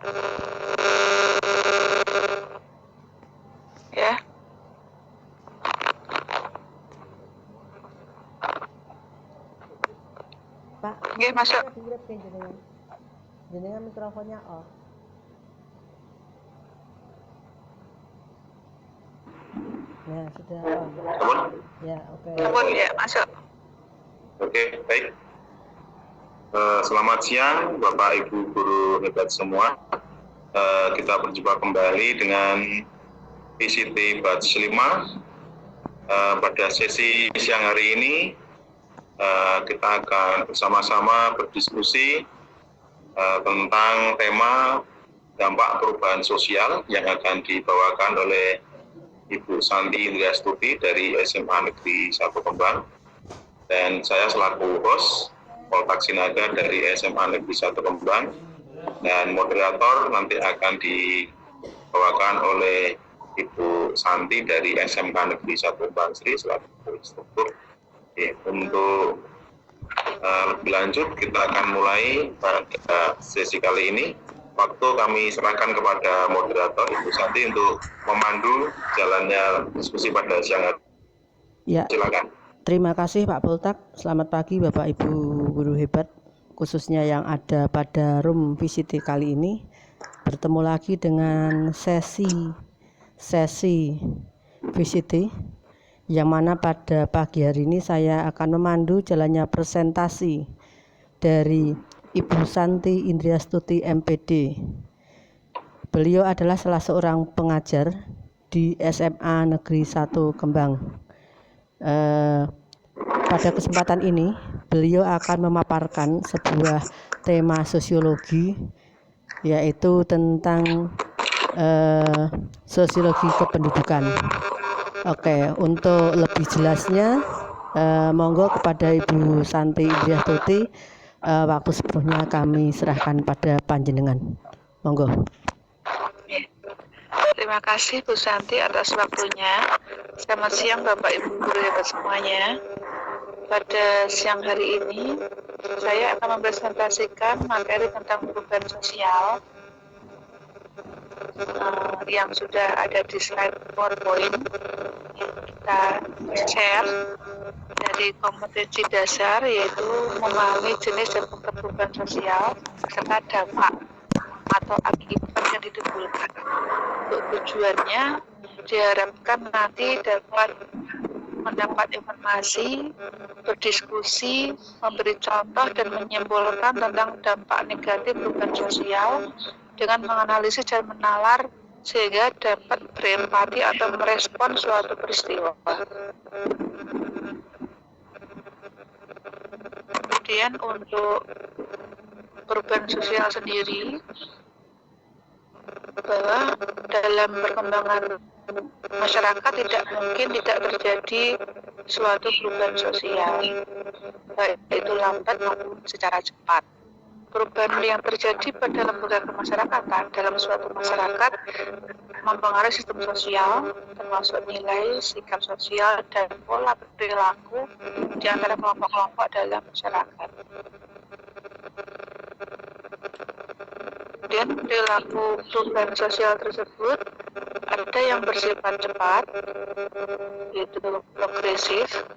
Ya. Pak, Nggih, masuk. Jenengan mikrofonnya off. Nah, sudah on. Ya, oke. Ya, masuk. Oke, baik. Selamat siang Bapak Ibu guru hebat semua. Kita berjumpa kembali dengan PCT Batch 5. Pada sesi siang hari ini kita akan bersama-sama berdiskusi tentang tema dampak perubahan sosial yang akan dibawakan oleh Ibu Santi Indriastuti dari SMA Negeri 1 Kembang, dan saya selaku host Poltak Sinaga dari SMA Negeri 1 Kembang, dan moderator nanti akan dibawakan oleh Ibu Santi dari SMK Negeri 1 Kembang Sri selaku instruktur. Untuk lebih lanjut kita akan mulai pada sesi kali ini. Waktu kami serahkan kepada moderator Ibu Santi untuk memandu jalannya diskusi pada siang hari. Ya. Silakan. Terima kasih Pak Poltak. Selamat pagi Bapak Ibu guru hebat, khususnya yang ada pada room VCT kali ini. Bertemu lagi dengan sesi VCT, yang mana pada pagi hari ini saya akan memandu jalannya presentasi dari Ibu Santi Indriastuti MPD. Beliau adalah salah seorang pengajar di SMA Negeri 1 Kembang. Pada kesempatan ini beliau akan memaparkan sebuah tema sosiologi, yaitu tentang sosiologi kependudukan. Oke, untuk lebih jelasnya monggo kepada Ibu Santi Indriastuti. Waktu sepenuhnya kami serahkan pada panjenengan. Monggo. Terima kasih Bu Santi atas waktunya. Selamat siang Bapak Ibu guru hebat semuanya. Pada siang hari ini saya akan mempresentasikan materi tentang perubahan sosial yang sudah ada di slide PowerPoint yang kita share dari kompetensi dasar, yaitu memahami jenis dan bentuk perubahan sosial serta dampak atau akibat yang ditimbulkan. Untuk tujuannya diharapkan nanti dapat mendapat informasi, berdiskusi, memberi contoh dan menyimpulkan tentang dampak negatif perubahan sosial dengan menganalisis dan menalar sehingga dapat berempati atau merespon suatu peristiwa. Kemudian untuk perubahan sosial sendiri, bahwa dalam perkembangan masyarakat tidak mungkin tidak terjadi suatu perubahan sosial, baik itu lambat maupun secara cepat. Perubahan yang terjadi pada lembaga kemasyarakatan dalam suatu masyarakat mempengaruhi sistem sosial, termasuk nilai, sikap sosial, dan pola perilaku di antara kelompok-kelompok dalam masyarakat. Kemudian perilaku perubahan sosial tersebut ada yang bersifat cepat, yaitu progresif,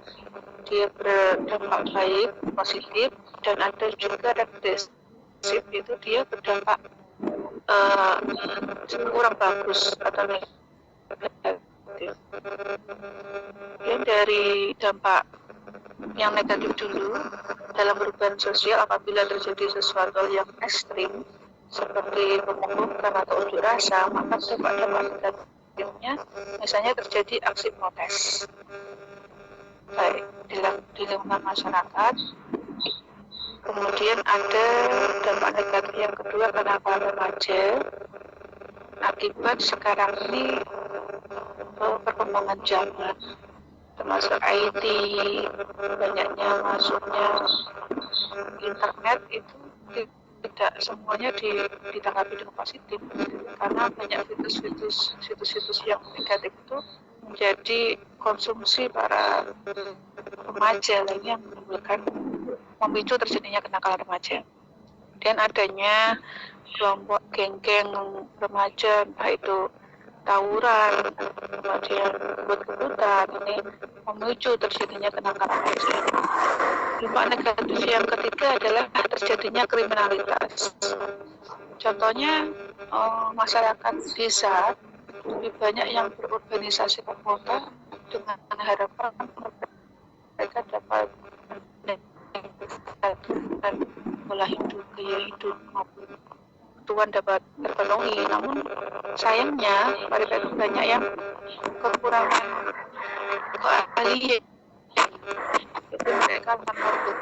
dia berdampak baik, positif, dan ada juga regresif, itu dia berdampak kurang bagus atau negatif. Dan dari dampak yang negatif dulu, dalam perubahan sosial apabila terjadi sesuatu yang ekstrim seperti pemungutan atau unjuk rasa, maka dampak negatifnya misalnya terjadi aksi protes baik di lingkungan masyarakat. Kemudian ada dampak negatif yang kedua karena para remaja, akibat sekarang ini perkembangan zaman termasuk IT, banyaknya masuknya internet, itu tidak semuanya ditanggapi dengan positif, karena banyak situs-situs yang negatif itu menjadi konsumsi para remaja lainnya, yang memicu terjadinya kenakalan remaja. Kemudian adanya kelompok geng-geng remaja, entah itu tawuran, kemudian kebut-kebutan, ini memicu terjadinya kenakalan remaja. Dampak negatif yang ketiga adalah terjadinya kriminalitas. Contohnya masyarakat desa lebih banyak yang berorganisasi ke kota dengan harapan mereka dapat dan pola hidup, gaya hidup maupun kebutuhan dapat terpenuhi. Namun sayangnya mereka itu banyak yang kekurangan keahlian, jadi mereka menurut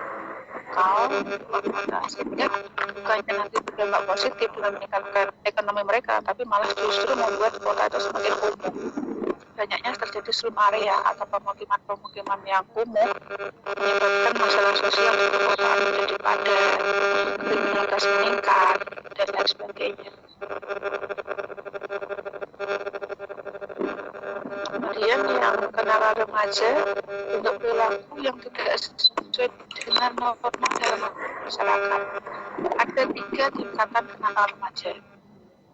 sehingga bukannya nanti berdampak positif dengan meningkatkan ekonomi mereka, tapi malah justru membuat kota itu semakin kumuh. Banyaknya terjadi slum area atau pemukiman yang kumuh menyebabkan masalah sosial di perkotaan menjadi padat, kriminalitas meningkat, dan lain sebagainya. Kemudian yang kenakalan remaja untuk perilaku yang tidak sesuai dengan norma dalam masyarakat. Ada 3 tingkatan kenakalan remaja.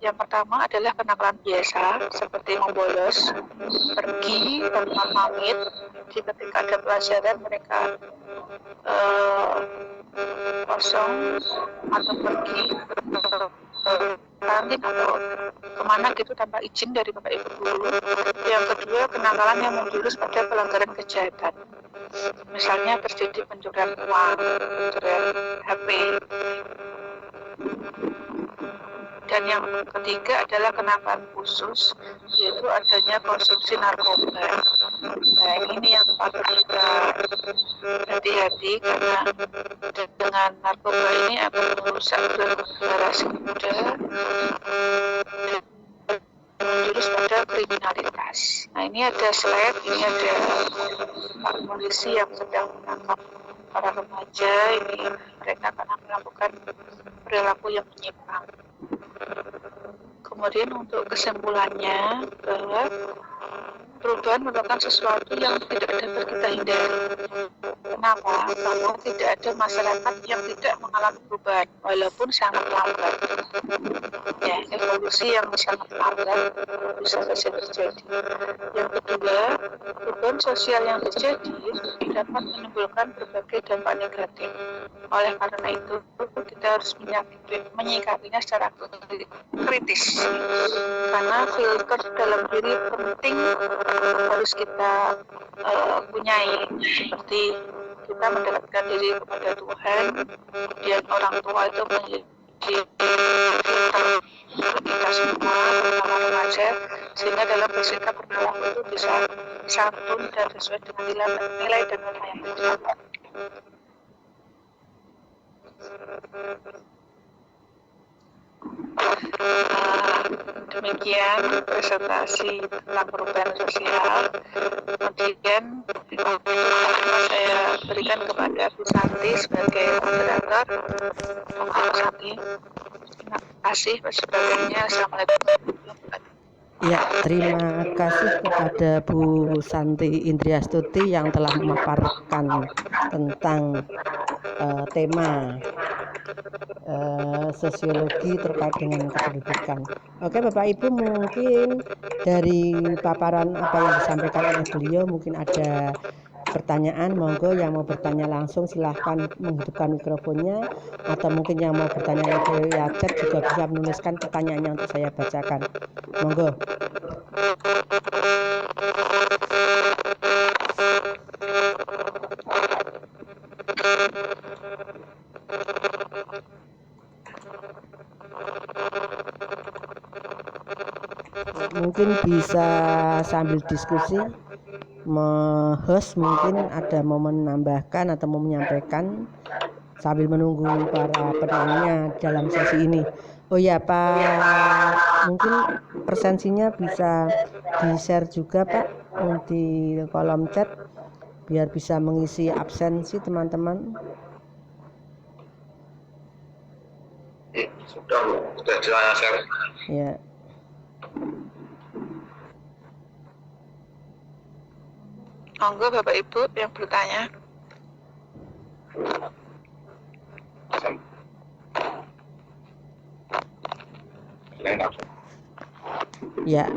Yang pertama adalah kenakalan biasa, seperti membolos, pergi tanpa pamit. Ketika ada pelajaran mereka kosong atau pergi kantin atau kemana gitu tanpa izin dari bapak ibu guru. Yang kedua, kenakalan yang menjurus pada pelanggaran kejahatan. Misalnya terjadi pencurian uang, pencurian HP. Dan yang ketiga adalah kenakalan khusus, yaitu adanya konsumsi narkoba. Nah, ini yang patut kita hati-hati karena dengan narkoba ini akan merusak generasi muda dan menjurus pada kriminalitas. Nah, ini ada slide, ini ada Pak Polisi yang sedang menangkap para remaja. Ini mereka akan melakukan perilaku yang menyimpang. Kemudian untuk kesimpulannya bahwa perubahan merupakan sesuatu yang tidak dapat kita hindari. Kenapa? Karena tidak ada masyarakat yang tidak mengalami perubahan, walaupun sangat lambat. Ya, evolusi yang sangat lambat bisa saja terjadi. Yang kedua, perubahan sosial yang terjadi dapat menimbulkan berbagai dampak negatif. Oleh karena itu, kita harus menyikapinya secara kritis. Karena filter dalam diri penting harus kita punyai, seperti kita mendekatkan diri kepada Tuhan, kemudian orang tua itu menjadi filter kita semua, terutama remaja, sehingga dalam bersikap berperilaku itu bisa santun dan sesuai dengan nilai dan norma yang ditetapkan. Demikian presentasi tentang perubahan sosial. Kemudian saya berikan kepada Bu Santi sebagai moderator. Bu Santi, terima kasih sebagainya. Assalamualaikum. Ya, terima kasih kepada Bu Santi Indriastuti yang telah memaparkan tentang tema sosiologi terkait dengan kependudukan. Oke, Bapak Ibu, mungkin dari paparan apa yang disampaikan oleh beliau mungkin ada pertanyaan. Monggo yang mau bertanya langsung silahkan menghidupkan mikrofonnya, atau mungkin yang mau bertanya lewat chat juga bisa menuliskan pertanyaannya untuk saya bacakan. Monggo. Mungkin bisa sambil diskusi, host mungkin ada mau menambahkan atau mau menyampaikan sambil menunggu para penanya dalam sesi ini. Oh ya Pak, mungkin presensinya bisa di-share juga Pak di kolom chat biar bisa mengisi absensi teman-teman. Sudah saya share. Ya. Monggo Bapak Ibu yang bertanya. Ya,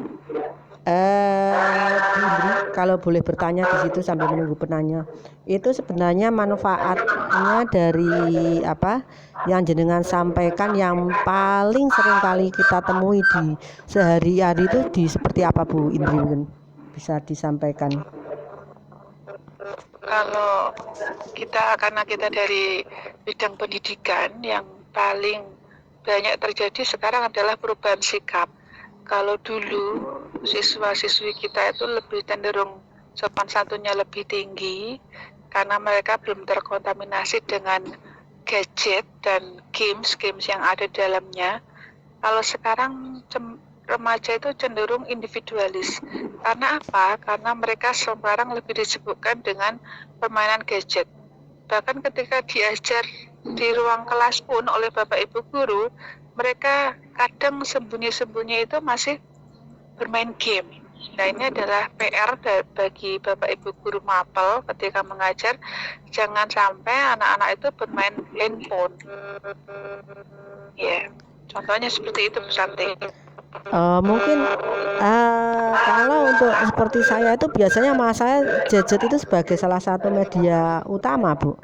Bu Indri, kalau boleh bertanya di situ sambil menunggu penanya, itu sebenarnya manfaatnya dari apa yang jenengan sampaikan yang paling sering kali kita temui di sehari-hari itu di seperti apa, Bu Indri, mungkin bisa disampaikan. Kalau karena kita dari bidang pendidikan, yang paling banyak terjadi sekarang adalah perubahan sikap. Kalau dulu siswa-siswi kita itu lebih cenderung sopan santunnya lebih tinggi karena mereka belum terkontaminasi dengan gadget dan games yang ada di dalamnya. Kalau sekarang remaja itu cenderung individualis. Karena apa? Karena mereka sekarang lebih disibukkan dengan permainan gadget. Bahkan ketika diajar di ruang kelas pun oleh Bapak Ibu guru, mereka kadang sembunyi-sembunyi itu masih bermain game. Nah, ini adalah PR bagi Bapak Ibu guru mapel ketika mengajar, jangan sampai anak-anak itu bermain handphone. Ya, contohnya seperti itu, Bu Santi. Mungkin kalau untuk seperti saya itu biasanya saya gadget itu sebagai salah satu media utama, Bu.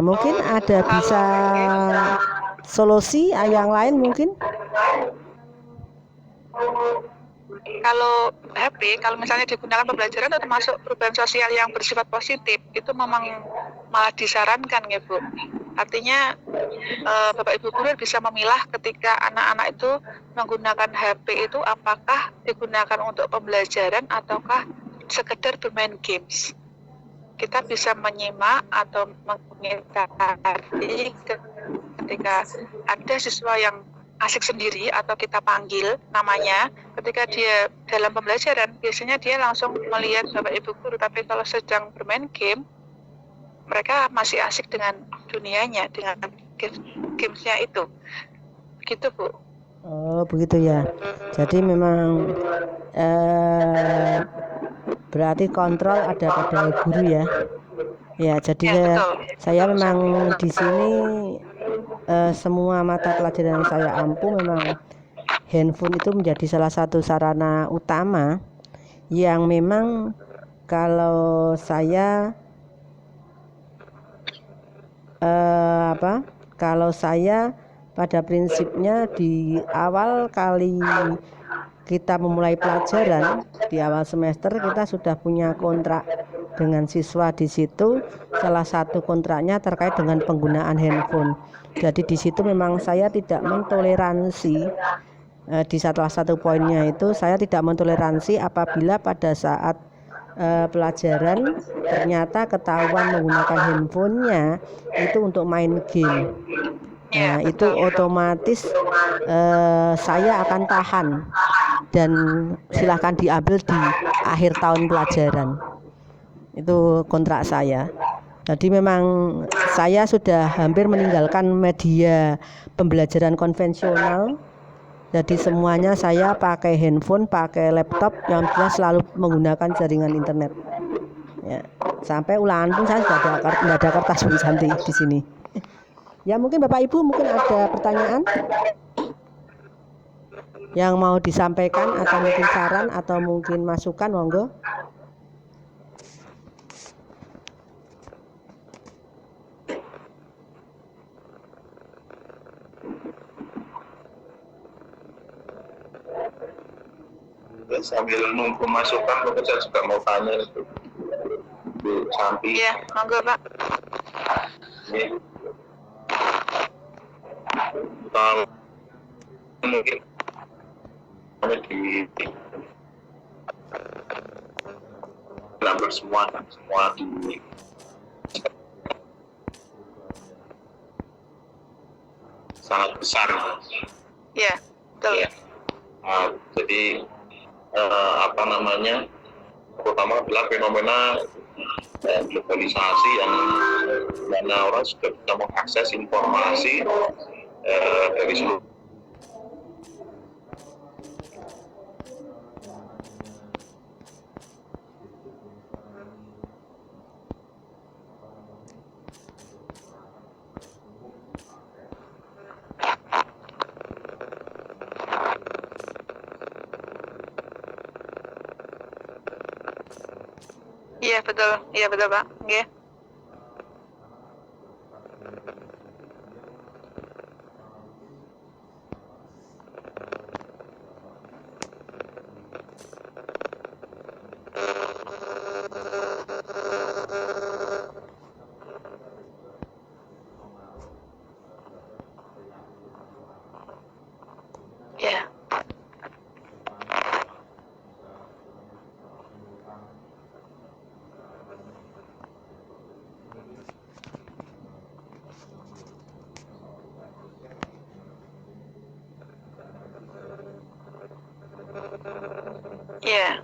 Mungkin ada bisa solusi yang lain mungkin. Kalau HP, kalau misalnya digunakan pembelajaran atau termasuk perubahan sosial yang bersifat positif, itu memang malah disarankan ya Bu. Artinya Bapak Ibu guru bisa memilah ketika anak-anak itu menggunakan HP itu apakah digunakan untuk pembelajaran ataukah sekedar bermain games. Kita bisa menyimak atau menginteraksi ketika ada siswa yang asik sendiri atau kita panggil namanya, ketika dia dalam pembelajaran biasanya dia langsung melihat Bapak Ibu guru, tapi kalau sedang bermain game mereka masih asik dengan dunianya, dengan gamesnya itu. Begitu, Bu. Oh, begitu ya. Jadi memang berarti kontrol ada pada guru ya. Ya, jadi Ya, saya memang di sini semua mata pelajaran yang saya ampu memang handphone itu menjadi salah satu sarana utama yang memang kalau saya kalau saya pada prinsipnya di awal kali kita memulai pelajaran di awal semester kita sudah punya kontrak dengan siswa di situ. Salah satu kontraknya terkait dengan penggunaan handphone. Jadi di situ memang saya tidak mentoleransi di salah satu poinnya itu saya tidak mentoleransi apabila pada saat pelajaran ternyata ketahuan menggunakan handphonenya itu untuk main game. Nah, itu otomatis saya akan tahan dan silahkan diambil di akhir tahun pelajaran. Itu kontrak saya. Jadi memang saya sudah hampir meninggalkan media pembelajaran konvensional. Jadi semuanya saya pakai handphone, pakai laptop yang jelas selalu menggunakan jaringan internet. Ya, sampai ulangan pun saya sudah ada kertas Bu Santi di sini. Ya, mungkin Bapak Ibu mungkin ada pertanyaan yang mau disampaikan atau mungkin saran atau mungkin masukan, monggo. Sambil nunggu masukan, mungkin saya juga mau tanya itu Bu Santi. Iya, monggo Pak. Ini mungkin di hampir semua di sangat besar. Iya, betul. Ya. Jadi terutama adalah fenomena globalisasi yang mana orang sudah bisa mengakses informasi dari seluruh Iya betul Pak. Nggih. Ya. Ya.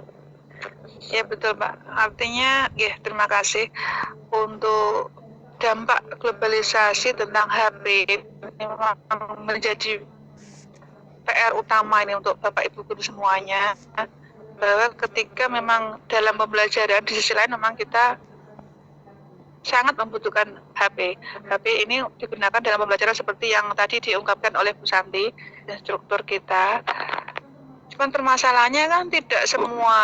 Ya betul Pak. Artinya, ya terima kasih untuk dampak globalisasi tentang HP memang menjadi PR utama ini untuk Bapak Ibu guru semuanya, bahwa ketika memang dalam pembelajaran di sisi lain memang kita sangat membutuhkan HP. HP ini digunakan dalam pembelajaran seperti yang tadi diungkapkan oleh Bu Santi, instruktur kita. Cuman permasalahannya kan tidak semua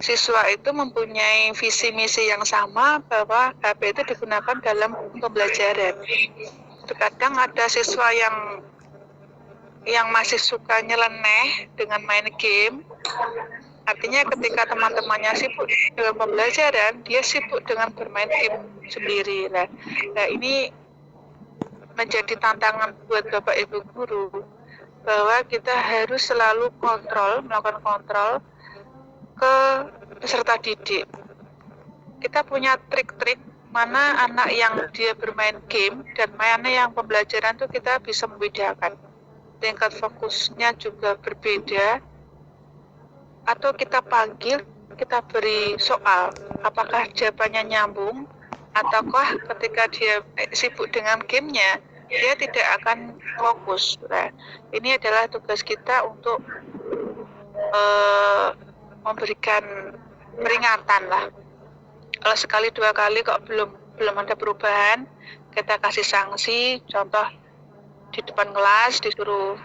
siswa itu mempunyai visi misi yang sama bahwa HP itu digunakan dalam pembelajaran. Terkadang ada siswa yang masih suka nyeleneh dengan main game. Artinya ketika teman-temannya sibuk dengan pembelajaran, dia sibuk dengan bermain game sendiri. Nah ini menjadi tantangan buat Bapak Ibu guru, bahwa kita harus selalu melakukan kontrol ke peserta didik. Kita punya trik-trik mana anak yang dia bermain game dan mana yang pembelajaran itu kita bisa membedakan. Tingkat fokusnya juga berbeda. Atau kita panggil, kita beri soal, apakah jawabannya nyambung, ataukah ketika dia sibuk dengan gamenya, dia tidak akan fokus. Nah, ini adalah tugas kita untuk memberikan peringatan lah. Kalau sekali dua kali kok belum ada perubahan, kita kasih sanksi. Contoh di depan kelas disuruh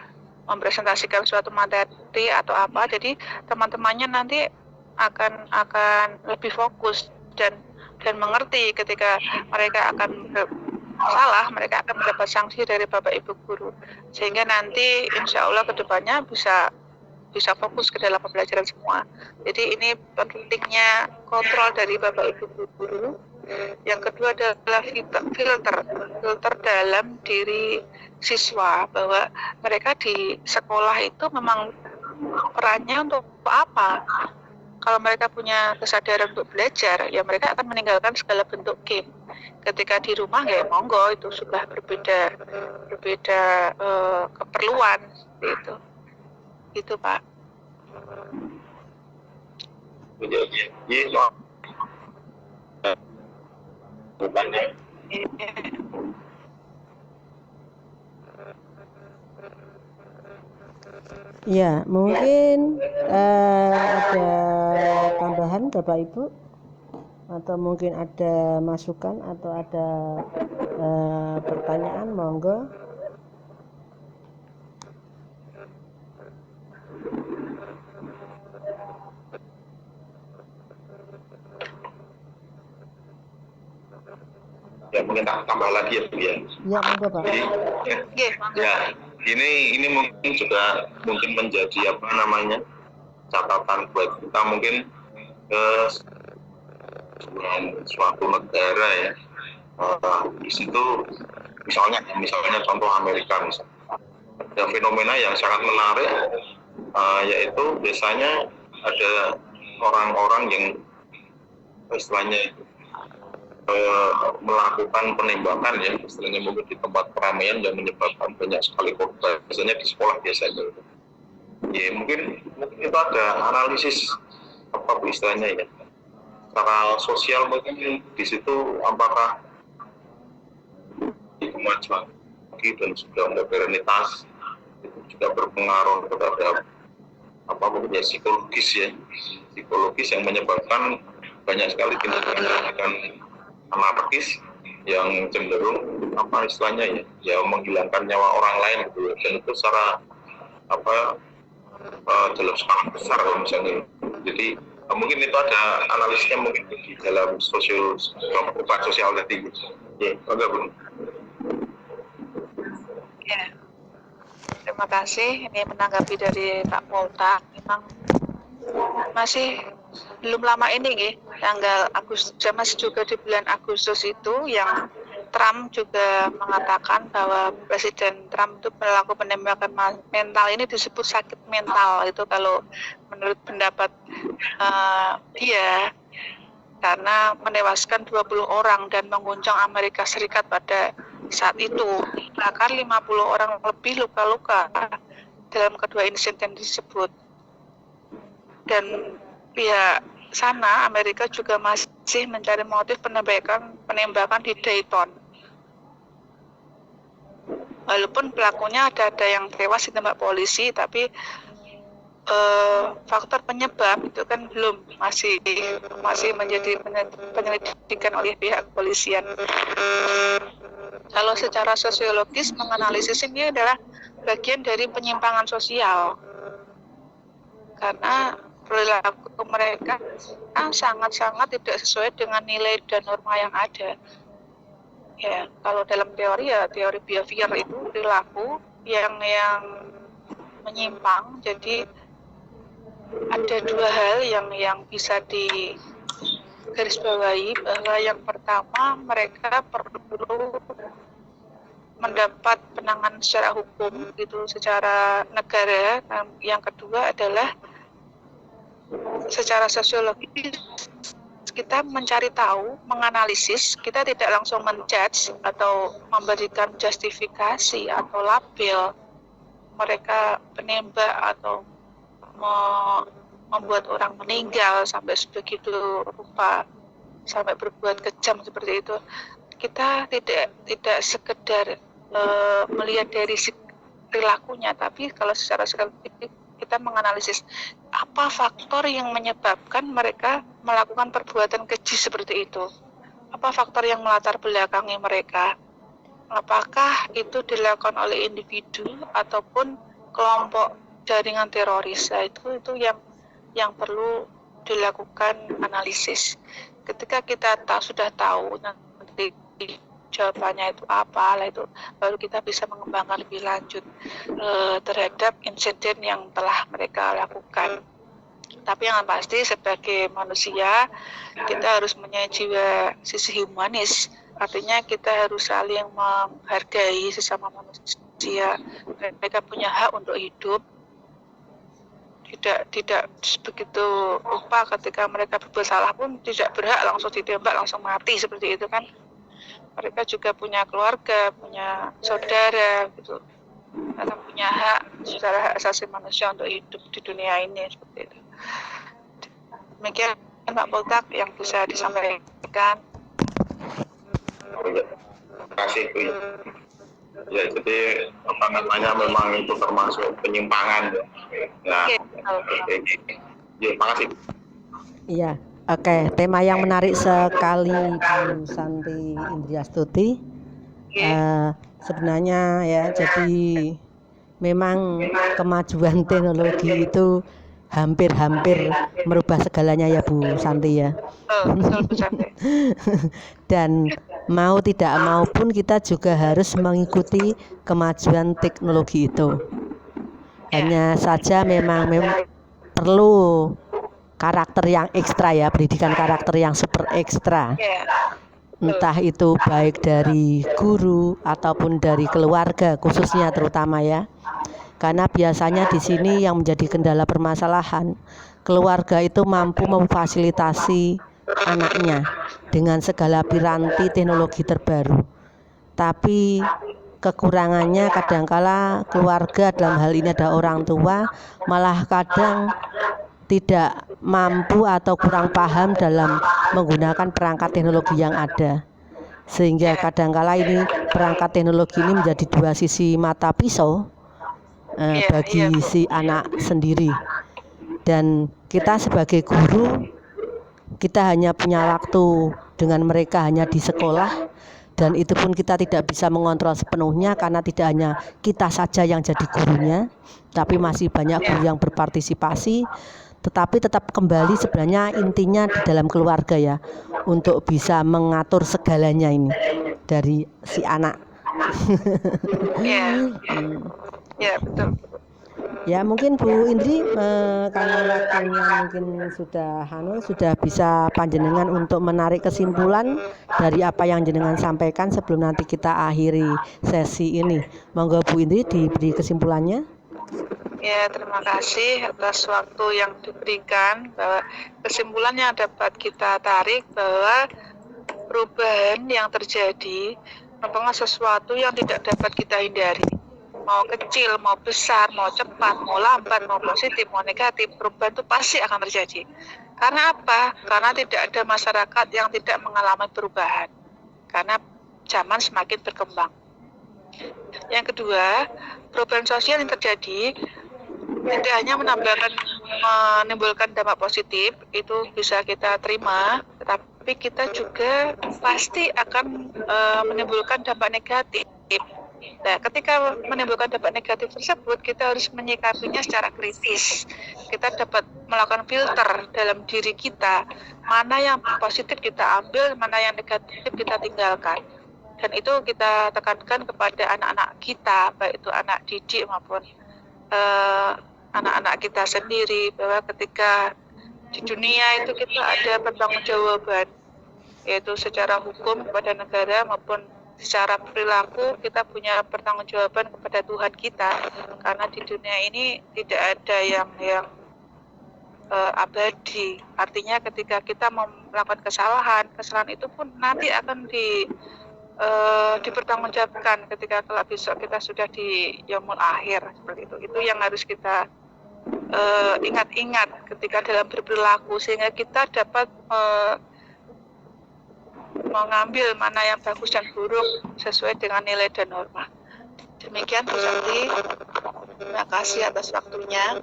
mempresentasikan suatu materi atau apa, jadi teman-temannya nanti akan lebih fokus dan mengerti ketika mereka akan salah, mereka akan mendapat sanksi dari Bapak Ibu guru, sehingga nanti insya Allah kedepannya bisa fokus ke dalam pembelajaran semua. Jadi ini pentingnya kontrol dari Bapak Ibu guru. Yang kedua adalah filter dalam diri siswa, bahwa mereka di sekolah itu memang perannya untuk apa. Kalau mereka punya kesadaran untuk belajar, ya mereka akan meninggalkan segala bentuk game. Ketika di rumah, ya monggo, itu sudah berbeda keperluan gitu. Gitu Pak. Ya, mungkin ada tambahan Bapak Ibu, atau mungkin ada masukan atau ada pertanyaan, monggo. Ya mungkin tambah lagi ya Bu ya. Ya monggo Pak. Jadi, ya ini mungkin juga menjadi catatan buat kita mungkin suatu negara ya. Di situ misalnya contoh Amerika misalnya, ada fenomena yang sangat menarik, yaitu biasanya ada orang-orang yang istilahnya melakukan penembakan ya, istilahnya mungkin di tempat keramaian yang menyebabkan banyak sekali korban, biasanya di sekolah biasanya. Ya mungkin itu ada analisis apa istilahnya ya, secara sosial mungkin di situ apakah kemajuan dan sudah modernitas itu juga berpengaruh terhadap mungkin psikologis yang menyebabkan banyak sekali tindakan anarkis yang cenderung istilahnya ya menghilangkan nyawa orang lain gitu, dan itu secara dalam skala besar kalau misalnya. Jadi Mungkin itu ada analisisnya mungkin di dalam kelompok sosial tadi. Ya, enggak Bu. Ya, terima kasih. Ini menanggapi dari Pak Polta, memang masih belum lama ini nih, tanggal Agustus, masih juga di bulan Agustus itu yang Trump juga mengatakan bahwa Presiden Trump itu pelaku penembakan mental ini disebut sakit mental, itu kalau menurut pendapat dia, karena menewaskan 20 orang dan mengguncang Amerika Serikat pada saat itu. Bahkan 50 orang lebih luka-luka dalam kedua insiden tersebut. Dan pihak sana Amerika juga masih mencari motif penembakan di Dayton. Walaupun pelakunya ada yang tewas ditembak polisi, tapi faktor penyebab itu kan belum masih menjadi penyelidikan oleh pihak kepolisian. Kalau secara sosiologis menganalisis ini adalah bagian dari penyimpangan sosial, karena perilaku mereka sangat-sangat tidak sesuai dengan nilai dan norma yang ada. Ya, kalau dalam teori behavior itu perilaku yang menyimpang. Jadi ada dua hal yang bisa digarisbawahi, bahwa yang pertama mereka perlu mendapat penanganan secara hukum gitu, secara negara. Dan yang kedua adalah secara sosiologis kita mencari tahu, menganalisis, kita tidak langsung menjudge atau memberikan justifikasi atau label mereka penembak atau membuat orang meninggal sampai sebegitu rupa, sampai berbuat kejam seperti itu. Kita tidak sekedar melihat dari perilakunya, tapi kalau secara psikologis kita menganalisis apa faktor yang menyebabkan mereka melakukan perbuatan keji seperti itu. Apa faktor yang melatar belakangi mereka? Apakah itu dilakukan oleh individu ataupun kelompok jaringan teroris? Nah, itu yang perlu dilakukan analisis. Ketika kita sudah tahu nanti jawabannya itu apa, lah itu baru kita bisa mengembangkan lebih lanjut terhadap insiden yang telah mereka lakukan. Tapi yang pasti sebagai manusia kita harus punya jiwa sisi humanis, artinya kita harus saling menghargai sesama manusia. Mereka punya hak untuk hidup, tidak begitu rupa ketika mereka berbuat salah pun tidak berhak langsung ditembak, langsung mati seperti itu kan. Mereka juga punya keluarga, punya saudara gitu, karena punya hak secara hak asasi manusia untuk hidup di dunia ini seperti itu. Demikian Pak Poltak yang bisa disampaikan. Terima kasih Bu. Ya, jadi apa namanya memang itu termasuk penyimpangan. Nah, terima kasih. Iya. Oke, tema yang menarik sekali Bu Santi Indriastuti. Sebenarnya ya, jadi memang kemajuan teknologi itu hampir merubah segalanya ya Bu Santi ya. Dan mau tidak mau pun kita juga harus mengikuti kemajuan teknologi itu. Hanya saja memang perlu karakter yang ekstra ya, pendidikan karakter yang super ekstra. Entah itu baik dari guru ataupun dari keluarga khususnya terutama ya. Karena biasanya di sini yang menjadi kendala permasalahan, keluarga itu mampu memfasilitasi anaknya dengan segala piranti teknologi terbaru. Tapi kekurangannya kadangkala keluarga, dalam hal ini ada orang tua, malah kadang tidak mampu atau kurang paham dalam menggunakan perangkat teknologi yang ada. Sehingga kadangkala ini perangkat teknologi ini menjadi dua sisi mata pisau bagi si anak sendiri. Dan kita sebagai guru, kita hanya punya waktu dengan mereka hanya di sekolah, dan itu pun kita tidak bisa mengontrol sepenuhnya karena tidak hanya kita saja yang jadi gurunya, tapi masih banyak guru yang berpartisipasi. tetapi tetap kembali sebenarnya intinya di dalam keluarga ya, untuk bisa mengatur segalanya ini dari si anak. Ya betul. Ya mungkin Bu Indri, karena waktunya mungkin sudah bisa panjenengan untuk menarik kesimpulan dari apa yang jenengan sampaikan sebelum nanti kita akhiri sesi ini. Monggo Bu Indri diberi kesimpulannya. Ya, terima kasih atas waktu yang diberikan, bahwa kesimpulan yang dapat kita tarik bahwa perubahan yang terjadi merupakan sesuatu yang tidak dapat kita hindari. Mau kecil, mau besar, mau cepat, mau lambat, mau positif, mau negatif, perubahan itu pasti akan terjadi. Karena apa? Karena tidak ada masyarakat yang tidak mengalami perubahan. Karena zaman semakin berkembang. Yang kedua, perubahan sosial yang terjadi tidak hanya menimbulkan dampak positif, itu bisa kita terima, tetapi kita juga pasti akan menimbulkan dampak negatif. Nah, ketika menimbulkan dampak negatif tersebut, kita harus menyikapinya secara kritis. Kita dapat melakukan filter dalam diri kita, mana yang positif kita ambil, mana yang negatif kita tinggalkan. Dan itu kita tekankan kepada anak-anak kita, baik itu anak didik maupun anak-anak kita sendiri, bahwa ketika di dunia itu kita ada pertanggungjawaban, yaitu secara hukum kepada negara maupun secara perilaku kita punya pertanggungjawaban kepada Tuhan kita, karena di dunia ini tidak ada yang abadi. Artinya ketika kita melakukan kesalahan itu pun nanti akan dipertanggungjawabkan ketika kelak besok kita sudah di yaumul akhir, seperti itu. Itu yang harus kita ingat-ingat ketika dalam berperilaku, sehingga kita dapat mengambil mana yang bagus dan buruk sesuai dengan nilai dan norma. Demikian Bu Santi, terima kasih atas waktunya.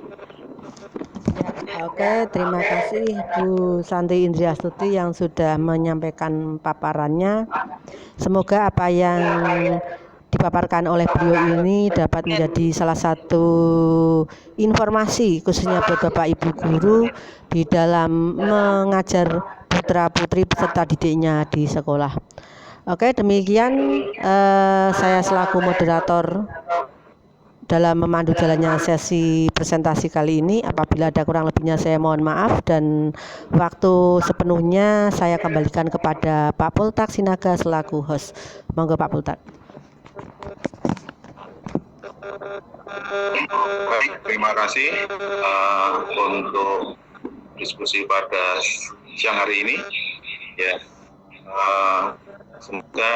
Oke, terima kasih Bu Santi Indriastuti yang sudah menyampaikan paparannya. Semoga apa yang dipaparkan oleh beliau ini dapat menjadi salah satu informasi khususnya buat Bapak Ibu guru di dalam mengajar putra-putri peserta didiknya di sekolah. Oke, demikian saya selaku moderator dalam memandu jalannya sesi presentasi kali ini. Apabila ada kurang lebihnya saya mohon maaf, dan waktu sepenuhnya saya kembalikan kepada Pak Pultak Sinaga selaku host. Monggo Pak Pultak. Baik, terima kasih untuk diskusi pada siang hari ini. Ya, semoga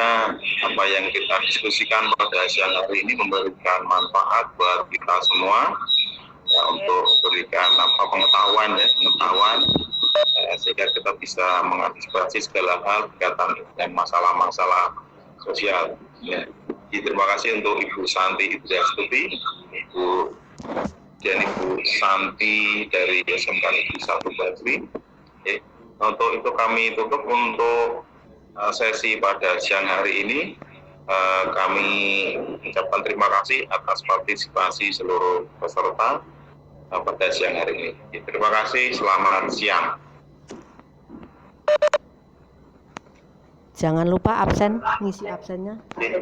apa yang kita diskusikan pada siang hari ini memberikan manfaat buat kita semua, ya, untuk memberikan pengetahuan sehingga kita bisa mengantisipasi segala hal berkaitan dengan masalah-masalah sosial. Ya. Jadi, terima kasih untuk Ibu Santi Indriastuti, Ibu dan Ibu Santi dari SMK Negeri 1 Basri. Untuk itu kami tutup untuk sesi pada siang hari ini. Kami ucapkan terima kasih atas partisipasi seluruh peserta pada siang hari ini. Terima kasih, selamat siang. Jangan lupa absen, ngisi absennya. Oke.